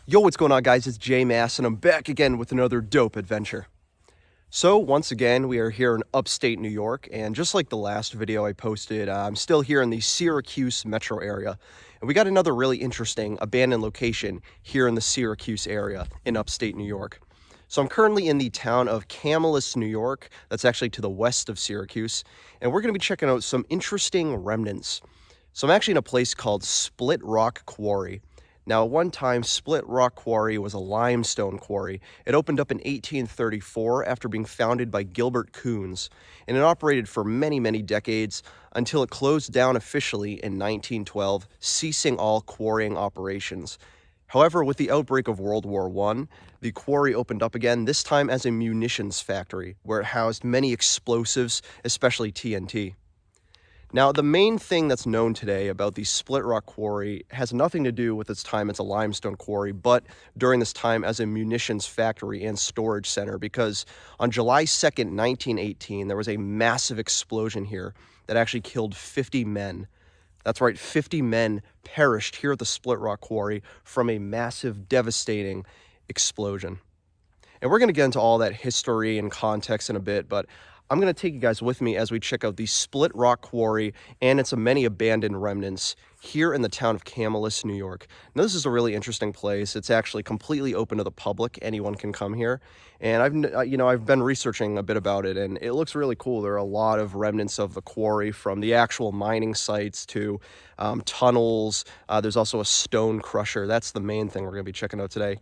Yo, what's going on, guys? It's J Mass, and I'm back again with another dope adventure. So, once again, we are here in upstate New York, and just like the last video I posted, I'm still here in the Syracuse metro area, and we got another really interesting abandoned location here in the Syracuse area in upstate New York. So I'm currently in the town of Camillus, New York. That's actually to the west of Syracuse, and we're going to be checking out some interesting remnants. So I'm actually in a place called Split Rock Quarry. Now, at one time, Split Rock Quarry was a limestone quarry. It opened up in 1834 after being founded by Gilbert Coons, and it operated for many, many decades until it closed down officially in 1912, ceasing all quarrying operations. However, with the outbreak of World War I, the quarry opened up again, this time as a munitions factory, where it housed many explosives, especially TNT. Now, the main thing that's known today about the Split Rock Quarry has nothing to do with its time as a limestone quarry, but during this time as a munitions factory and storage center, because on July 2nd, 1918, there was a massive explosion here that actually killed 50 men. That's right, 50 men perished here at the Split Rock Quarry from a massive, devastating explosion. And we're going to get into all that history and context in a bit, but I'm going to take you guys with me as we check out the Split Rock Quarry and its many abandoned remnants here in the town of Camillus, New York. Now, this is a really interesting place. It's actually completely open to the public. Anyone can come here. And I've been researching a bit about it, and it looks really cool. There are a lot of remnants of the quarry, from the actual mining sites to tunnels. There's also a stone crusher. That's the main thing we're going to be checking out today.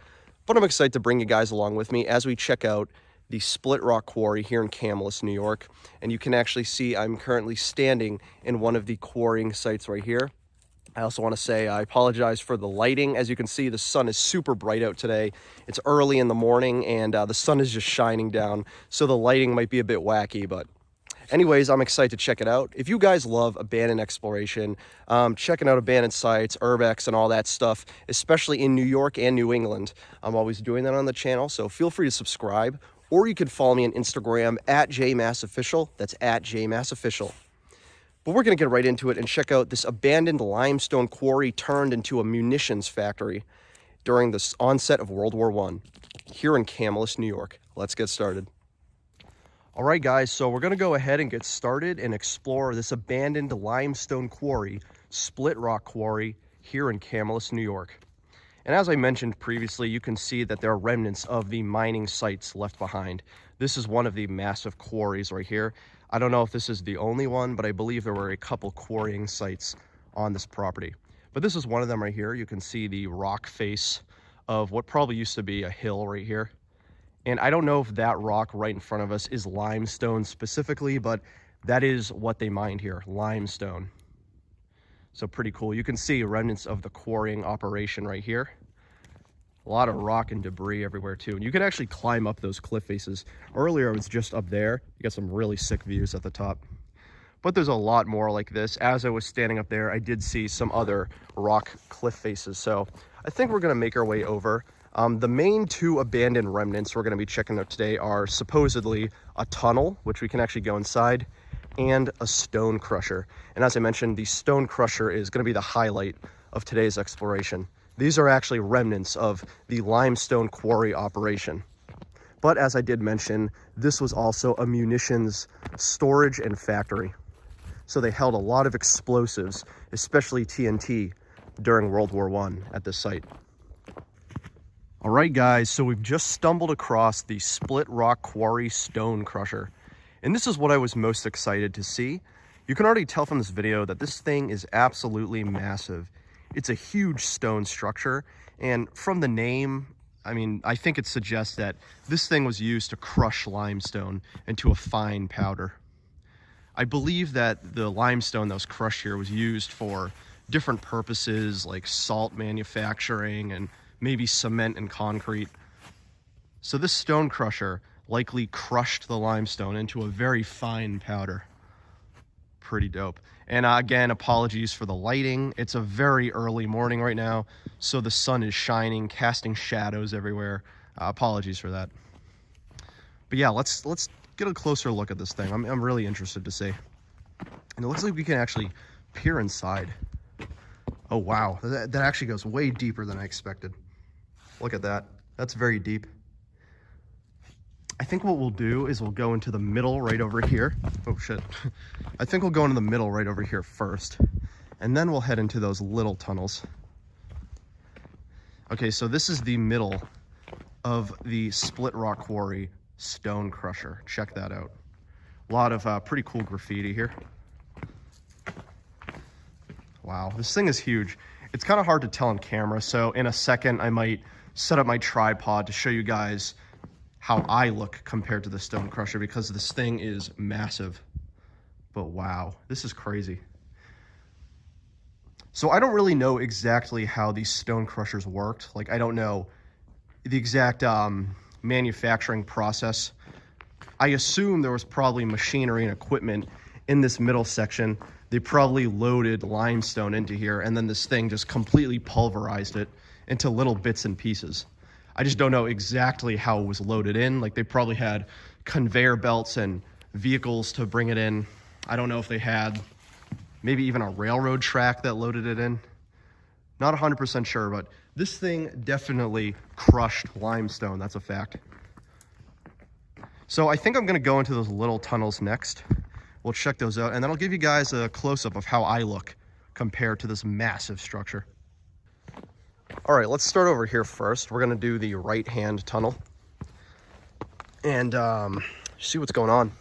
But I'm excited to bring you guys along with me as we check out the Split Rock Quarry here in Camillus, New York. And you can actually see I'm currently standing in one of the quarrying sites right here. I also want to say I apologize for the lighting. As you can see, the sun is super bright out today. It's early in the morning, and the sun is just shining down, so the lighting might be a bit wacky, but anyways, I'm excited to check it out. If you guys love abandoned exploration, checking out abandoned sites, urbex, and all that stuff, especially in New York and New England, I'm always doing that on the channel, so feel free to subscribe. Or you can follow me on Instagram at JMassOfficial. That's at JMassOfficial. But we're going to get right into it and check out this abandoned limestone quarry turned into a munitions factory during the onset of World War I here in Camillus, New York. Let's get started. All right, guys, so we're going to go ahead and get started and explore this abandoned limestone quarry, Split Rock Quarry, here in Camillus, New York. And as I mentioned previously, you can see that there are remnants of the mining sites left behind. This is one of the massive quarries right here. I don't know if this is the only one, but I believe there were a couple quarrying sites on this property. But this is one of them right here. You can see the rock face of what probably used to be a hill right here. And I don't know if that rock right in front of us is limestone specifically, but that is what they mined here, limestone. So pretty cool. You can see remnants of the quarrying operation right here. A lot of rock and debris everywhere too. And you can actually climb up those cliff faces. Earlier it was just up there. You got some really sick views at the top. But there's a lot more like this. As I was standing up there, I did see some other rock cliff faces. So I think we're gonna make our way over. The main two abandoned remnants we're gonna be checking out today are supposedly a tunnel, which we can actually go inside, and a stone crusher. And as I mentioned, the stone crusher is going to be the highlight of today's exploration. These are actually remnants of the limestone quarry operation. But as I did mention, this was also a munitions storage and factory. So they held a lot of explosives, especially TNT, during World War I at this site. All right, guys, so we've just stumbled across the Split Rock Quarry stone crusher. And this is what I was most excited to see. You can already tell from this video that this thing is absolutely massive. It's a huge stone structure, and from the name, I think it suggests that this thing was used to crush limestone into a fine powder. I believe that the limestone that was crushed here was used for different purposes, like salt manufacturing and maybe cement and concrete. So this stone crusher likely crushed the limestone into a very fine powder. Pretty dope. And again, apologies for the lighting. It's a very early morning right now, so the sun is shining, casting shadows everywhere. Apologies for that. But yeah, let's get a closer look at this thing. I'm really interested to see. And it looks like we can actually peer inside. Oh wow, that actually goes way deeper than I expected. Look at that. That's very deep. I think what we'll do is we'll go into the middle right over here. Oh shit. I think we'll go into the middle right over here first, and then we'll head into those little tunnels. Okay, so this is the middle of the Split Rock Quarry stone crusher. Check that out. A lot of pretty cool graffiti here. Wow, this thing is huge. It's kind of hard to tell on camera, so in a second I might set up my tripod to show you guys how I look compared to the stone crusher, because this thing is massive. But wow, this is crazy. So I don't really know exactly how these stone crushers worked. Like, I don't know the exact manufacturing process. I assume there was probably machinery and equipment in this middle section. They probably loaded limestone into here, and then this thing just completely pulverized it into little bits and pieces. I just don't know exactly how it was loaded in. Like, they probably had conveyor belts and vehicles to bring it in. I don't know if they had maybe even a railroad track that loaded it in. Not 100% sure, but this thing definitely crushed limestone. That's a fact. So I think I'm gonna go into those little tunnels next. We'll check those out, and then I'll give you guys a close-up of how I look compared to this massive structure. All right, let's start over here first. We're gonna do the right-hand tunnel and see what's going on.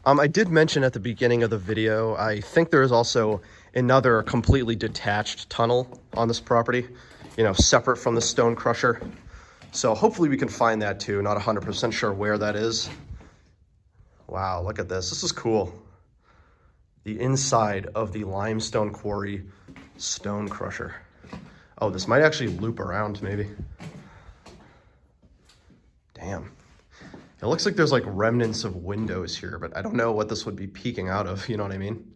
I did mention at the beginning of the video, I think there is also another completely detached tunnel on this property, you know, separate from the stone crusher. So hopefully we can find that too. Not 100% sure where that is. Wow, look at this. This is cool. The inside of the limestone quarry stone crusher. Oh, this might actually loop around maybe. Damn. It looks like there's like remnants of windows here, but I don't know what this would be peeking out of, you know what I mean?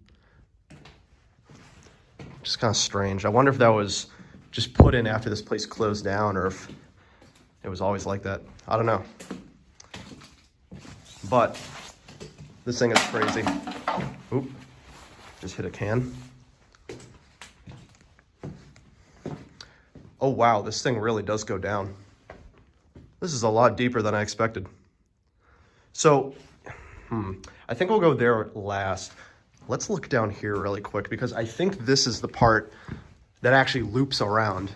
Just kind of strange. I wonder if that was just put in after this place closed down, or if it was always like that. I don't know. But this thing is crazy. Oop, just hit a can. Oh wow, this thing really does go down. This is a lot deeper than I expected. So, I think we'll go there last. Let's look down here really quick, because I think this is the part that actually loops around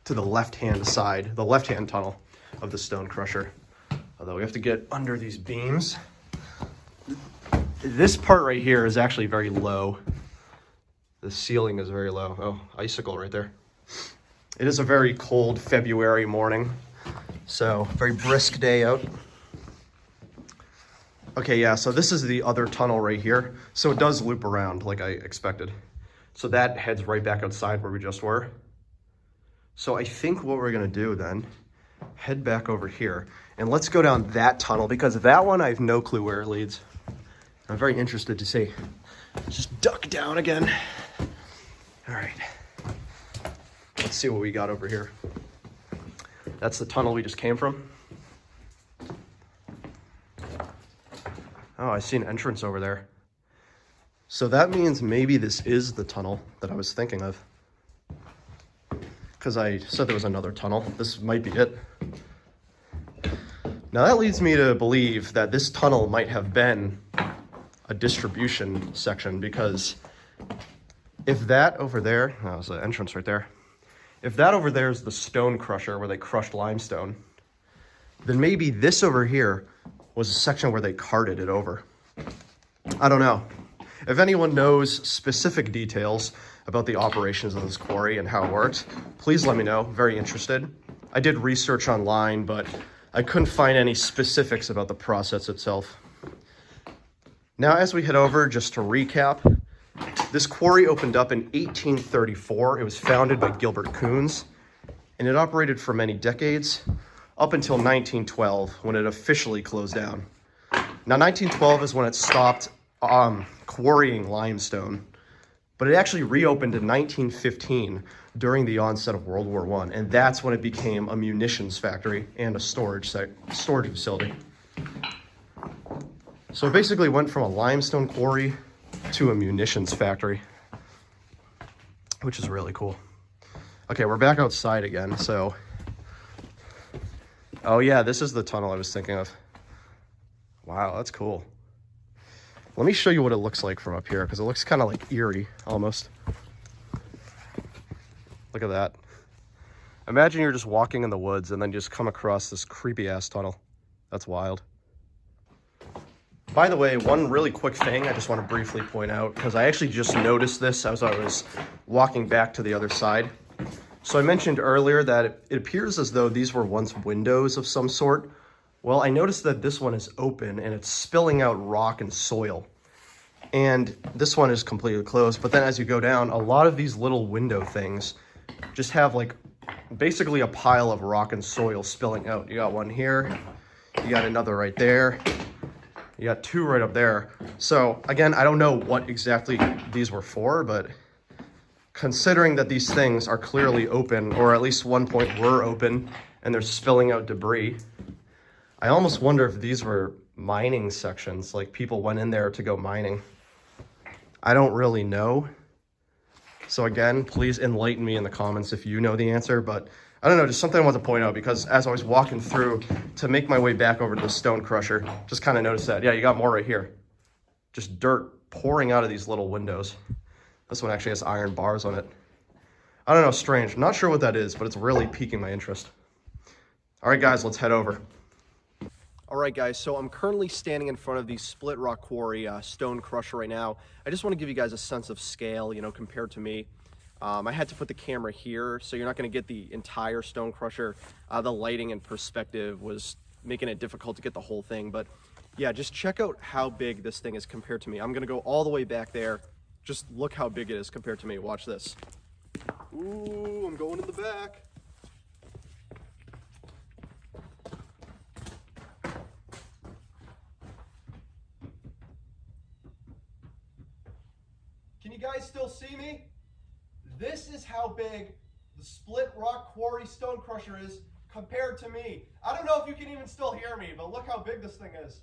to the left-hand side, the left-hand tunnel of the stone crusher. Although we have to get under these beams. This part right here is actually very low. The ceiling is very low. Oh, icicle right there. It is a very cold February morning, so very brisk day out. Okay, yeah, so this is the other tunnel right here. So it does loop around like I expected. So that heads right back outside where we just were. So I think what we're gonna do then, head back over here, and let's go down that tunnel, because that one I have no clue where it leads. I'm very interested to see. Let's just duck down again. All right. Let's see what we got over here. That's the tunnel we just came from. Oh, I see an entrance over there. So that means maybe this is the tunnel that I was thinking of, because I said there was another tunnel. This might be it. Now that leads me to believe that this tunnel might have been a distribution section, because if that over there, that was the entrance right there. If that over there is the stone crusher where they crushed limestone, then maybe this over here was a section where they carted it over. I don't know. If anyone knows specific details about the operations of this quarry and how it works, please let me know. Very interested. I did research online, but I couldn't find any specifics about the process itself. Now, as we head over, just to recap, this quarry opened up in 1834. It was founded by Gilbert Coons, and it operated for many decades, up until 1912, when it officially closed down. Now, 1912 is when it stopped quarrying limestone, but it actually reopened in 1915 during the onset of World War I, and that's when it became a munitions factory and a storage facility. So it basically went from a limestone quarry to a munitions factory, which is really cool. Okay, we're back outside again, so Oh yeah, this is the tunnel I was thinking of. Wow, that's cool. Let me show you what it looks like from up here, because it looks kind of like eerie, almost. Look at that. Imagine you're just walking in the woods and then you just come across this creepy-ass tunnel. That's wild. By the way, one really quick thing I just want to briefly point out, because I actually just noticed this as I was walking back to the other side. So I mentioned earlier that it appears as though these were once windows of some sort. Well, I noticed that this one is open and it's spilling out rock and soil. And this one is completely closed. But then as you go down, a lot of these little window things just have like basically a pile of rock and soil spilling out. You got one here, you got another right there, you got two right up there. So again, I don't know what exactly these were for, but considering that these things are clearly open, or at least one point were open, and they're spilling out debris, I almost wonder if these were mining sections, like people went in there to go mining. I don't really know. So again, please enlighten me in the comments if you know the answer, but I don't know, just something I want to point out, because as I was walking through to make my way back over to the stone crusher, just kind of noticed that. Yeah, you got more right here. Just dirt pouring out of these little windows. This one actually has iron bars on it. I don't know, strange. I'm not sure what that is, but it's really piquing my interest. All right, guys, let's head over. All right, guys, so I'm currently standing in front of the Split Rock Quarry stone crusher right now. I just want to give you guys a sense of scale, you know, compared to me. I had to put the camera here, so you're not going to get the entire stone crusher. The lighting and perspective was making it difficult to get the whole thing, but yeah, just check out how big this thing is compared to me. I'm going to go all the way back there. Just look how big it is compared to me. Watch this. Ooh, I'm going in the back. Can you guys still see me? This is how big the Split Rock Quarry stone crusher is compared to me. I don't know if you can even still hear me, but look how big this thing is.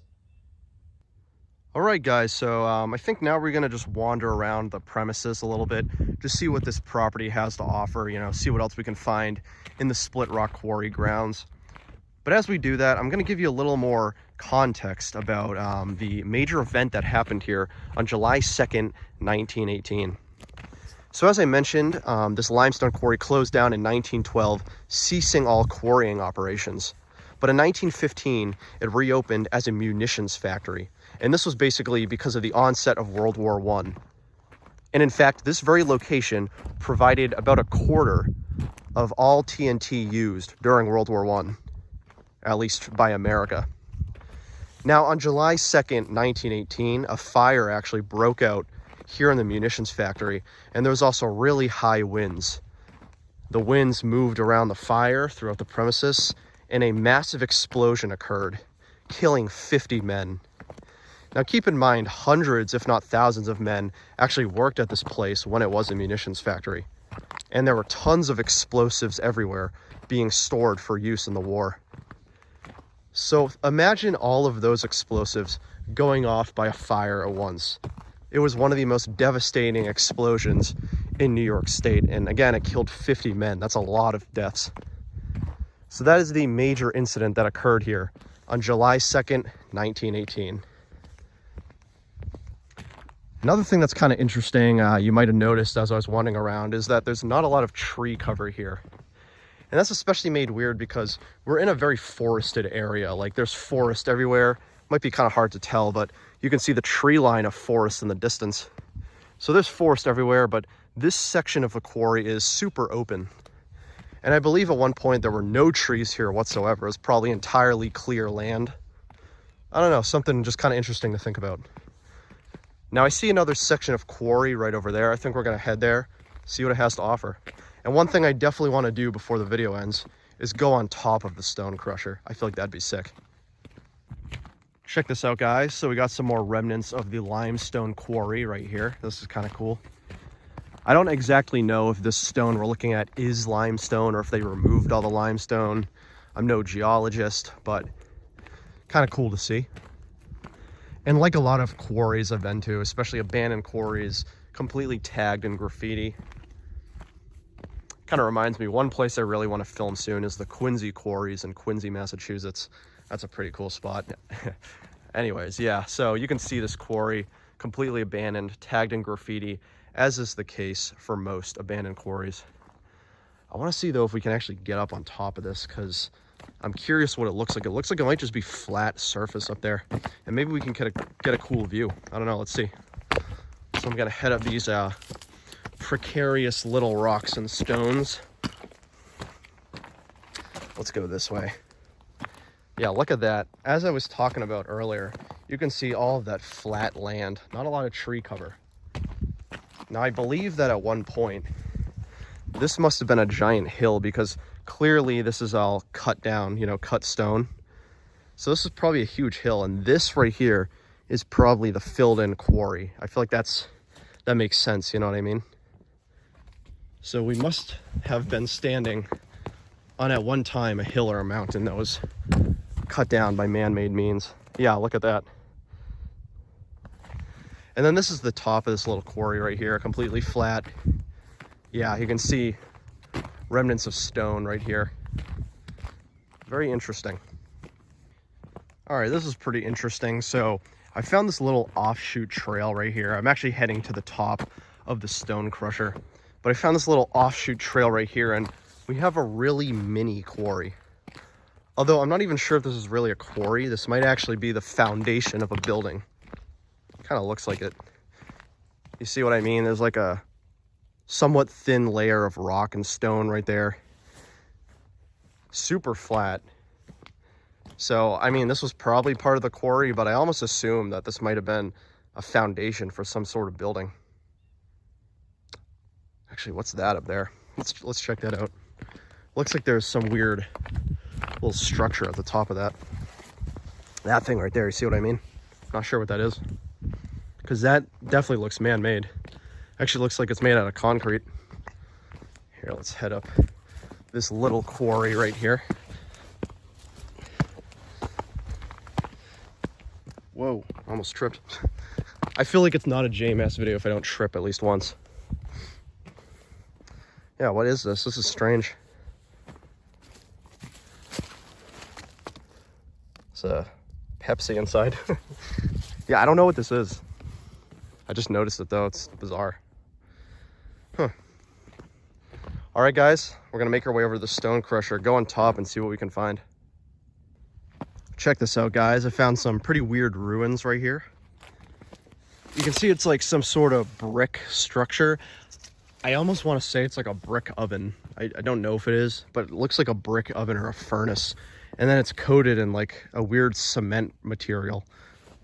All right, guys, so I think now we're gonna just wander around the premises a little bit, just see what this property has to offer, you know, see what else we can find in the Split Rock Quarry grounds. But as we do that, I'm gonna give you a little more context about the major event that happened here on July 2nd, 1918. So as I mentioned, this limestone quarry closed down in 1912, ceasing all quarrying operations. But in 1915, it reopened as a munitions factory. And this was basically because of the onset of World War I. And in fact, this very location provided about a quarter of all TNT used during World War I, at least by America. Now, on July 2nd, 1918, a fire actually broke out here in the munitions factory, and there was also really high winds. The winds moved around the fire throughout the premises, and a massive explosion occurred, killing 50 men. Now keep in mind, hundreds, if not thousands of men actually worked at this place when it was a munitions factory. And there were tons of explosives everywhere being stored for use in the war. So imagine all of those explosives going off by a fire at once. It was one of the most devastating explosions in New York State. And again, it killed 50 men. That's a lot of deaths. So that is the major incident that occurred here on July 2nd, 1918. Another thing that's kind of interesting, you might have noticed as I was wandering around, is that there's not a lot of tree cover here. And that's especially made weird because we're in a very forested area. Like, there's forest everywhere. Might be kind of hard to tell, but you can see the tree line of forest in the distance. So there's forest everywhere, but this section of the quarry is super open. And I believe at one point there were no trees here whatsoever. It was probably entirely clear land. I don't know, something just kind of interesting to think about. Now I see another section of quarry right over there. I think we're gonna head there, see what it has to offer. And one thing I definitely want to do before the video ends is go on top of the stone crusher. I feel like that'd be sick. Check this out, guys. So we got some more remnants of the limestone quarry right here. This is kind of cool. I don't exactly know if this stone we're looking at is limestone or if they removed all the limestone. I'm no geologist, but kind of cool to see. And like a lot of quarries I've been to, especially abandoned quarries, completely tagged in graffiti. Kind of reminds me, one place I really want to film soon is the Quincy Quarries in Quincy, Massachusetts. That's a pretty cool spot. Anyways, yeah, so you can see this quarry completely abandoned, tagged in graffiti, as is the case for most abandoned quarries. I want to see, though, if we can actually get up on top of this, because I'm curious what it looks like. It looks like it might just be flat surface up there, and maybe we can get a cool view. I don't know, let's see. So I'm gonna head up these precarious little rocks and stones. Let's go this way. Yeah, look at that. As I was talking about earlier, you can see all of that flat land, not a lot of tree cover. Now, I believe that at one point, this must have been a giant hill, because clearly this is all cut down, you know, cut stone. So this is probably a huge hill, and this right here is probably the filled in quarry. I feel like that makes sense, you know what I mean? So we must have been standing on, at one time, a hill or a mountain that was cut down by man-made means. Yeah, look at that. And then this is the top of this little quarry right here, completely flat. Yeah, you can see remnants of stone right here. Very interesting. All right, this is pretty interesting. So I found this little offshoot trail right here. I'm actually heading to the top of the stone crusher, but I found this little offshoot trail right here, and we have a really mini quarry. Although I'm not even sure if this is really a quarry. This might actually be the foundation of a building. Kind of looks like it. You see what I mean? There's like a somewhat thin layer of rock and stone right there. Super flat. So, I mean, this was probably part of the quarry, but I almost assumed that this might have been a foundation for some sort of building. Actually, what's that up there? Let's check that out. Looks like there's some weird little structure at the top of that. That thing right there, you see what I mean? Not sure what that is, because that definitely looks man-made. Actually looks like it's made out of concrete. Here, let's head up this little quarry right here. Whoa, almost tripped. I feel like it's not a JMS video if I don't trip at least once. Yeah, what is this? This is strange. It's a Pepsi inside. Yeah, I don't know what this is. I just noticed it though, it's bizarre. Huh. All right, guys, we're gonna make our way over to the stone crusher, go on top and see what we can find. Check this out, guys. I found some pretty weird ruins right here. You can see it's like some sort of brick structure. I almost want to say it's like a brick oven. I don't know if it is, but it looks like a brick oven or a furnace. And then it's coated in like a weird cement material.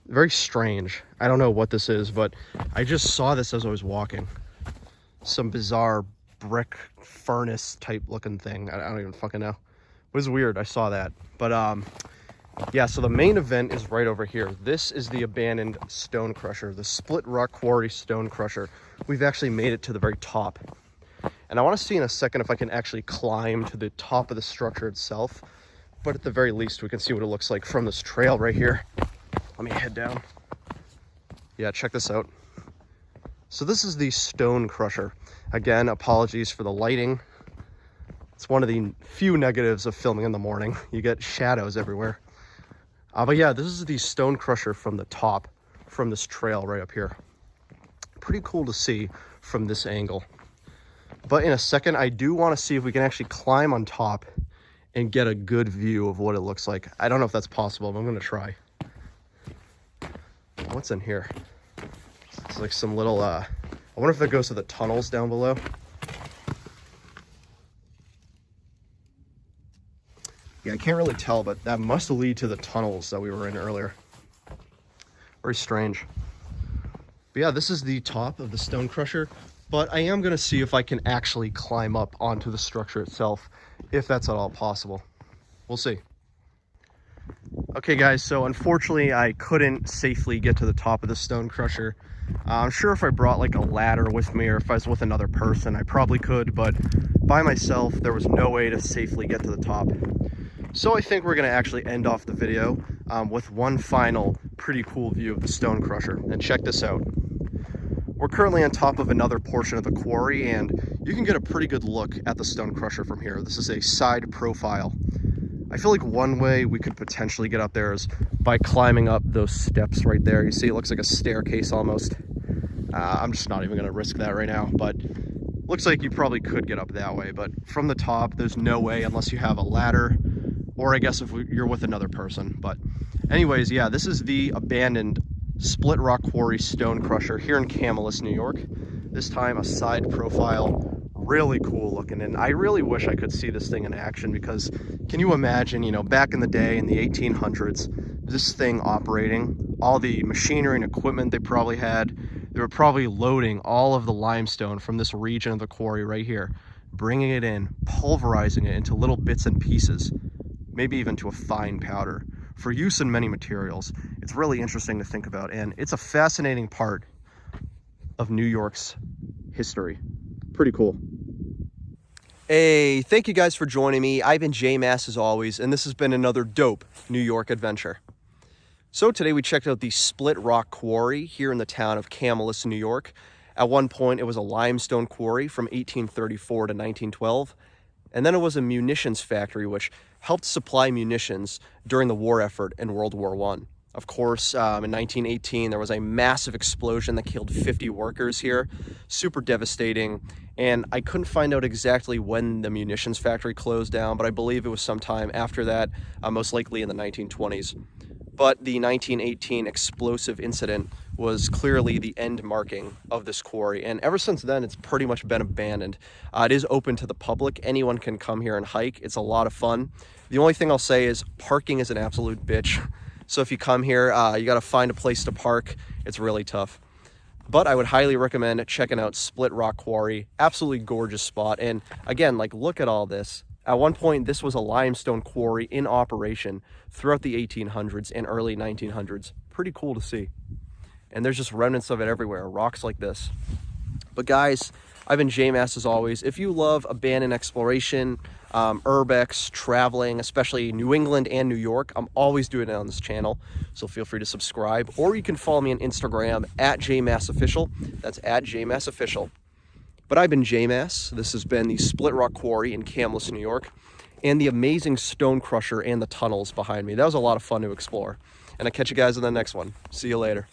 Very strange. I don't know what this is, but I just saw this as I was walking. Some bizarre brick furnace type looking thing. I don't even fucking know. It was weird. I saw that. But yeah, so the main event is right over here. This is the abandoned stone crusher, the Split Rock Quarry stone crusher. We've actually made it to the very top. And I want to see in a second if I can actually climb to the top of the structure itself. But at the very least, we can see what it looks like from this trail right here. Let me head down. Yeah, check this out. So this is the stone crusher. Again, apologies for the lighting. It's one of the few negatives of filming in the morning. You get shadows everywhere. But yeah, this is the stone crusher from the top, from this trail right up here. Pretty cool to see from this angle. But in a second, I do want to see if we can actually climb on top and get a good view of what it looks like. I don't know if that's possible, but I'm going to try. What's in here? It's like some little, I wonder if that goes to the tunnels down below. Yeah, I can't really tell, but that must lead to the tunnels that we were in earlier. Very strange. But yeah, this is the top of the stone crusher, but I am going to see if I can actually climb up onto the structure itself, if that's at all possible. We'll see. Okay, guys, so unfortunately, I couldn't safely get to the top of the stone crusher. I'm sure if I brought like a ladder with me, or if I was with another person, I probably could, but by myself, there was no way to safely get to the top. So I think we're going to actually end off the video with one final pretty cool view of the stone crusher. And check this out. We're currently on top of another portion of the quarry, and you can get a pretty good look at the stone crusher from here. This is a side profile. I feel like one way we could potentially get up there is by climbing up those steps right there. You see, it looks like a staircase almost. I'm just not even gonna risk that right now, but looks like you probably could get up that way. But from the top, there's no way unless you have a ladder, or I guess if you're with another person. But anyways, yeah, this is the abandoned Split Rock Quarry stone crusher here in Camillus, New York. This time a side profile. Really cool looking, and I really wish I could see this thing in action, because can you imagine, you know, back in the day in the 1800s, this thing operating, all the machinery and equipment they probably had, they were probably loading all of the limestone from this region of the quarry right here, bringing it in, pulverizing it into little bits and pieces, maybe even to a fine powder for use in many materials. It's really interesting to think about, and it's a fascinating part of New York's history. Pretty cool. Hey, thank you guys for joining me. I've been J-Mass as always, and this has been another dope New York adventure. So today we checked out the Split Rock Quarry here in the town of Camillus, New York. At one point it was a limestone quarry from 1834 to 1912, and then it was a munitions factory which helped supply munitions during the war effort in World War I. Of course, in 1918, there was a massive explosion that killed 50 workers here. Super devastating. And I couldn't find out exactly when the munitions factory closed down, but I believe it was sometime after that, most likely in the 1920s. But the 1918 explosive incident was clearly the end marking of this quarry. And ever since then, it's pretty much been abandoned. It is open to the public. Anyone can come here and hike. It's a lot of fun. The only thing I'll say is parking is an absolute bitch. So if you come here, you got to find a place to park. It's really tough. But I would highly recommend checking out Split Rock Quarry. Absolutely gorgeous spot. And again, like, look at all this. At one point, this was a limestone quarry in operation throughout the 1800s and early 1900s. Pretty cool to see. And there's just remnants of it everywhere, rocks like this. But guys, I've been J-Mass as always. If you love abandoned exploration, urbex, traveling, especially New England and New York, I'm always doing it on this channel, so feel free to subscribe. Or you can follow me on Instagram at JMassOfficial. That's at JMassOfficial. But I've been J-Mass. This has been the Split Rock Quarry in Camillus, New York, and the amazing stone crusher and the tunnels behind me. That was a lot of fun to explore. And I'll catch you guys in the next one. See you later.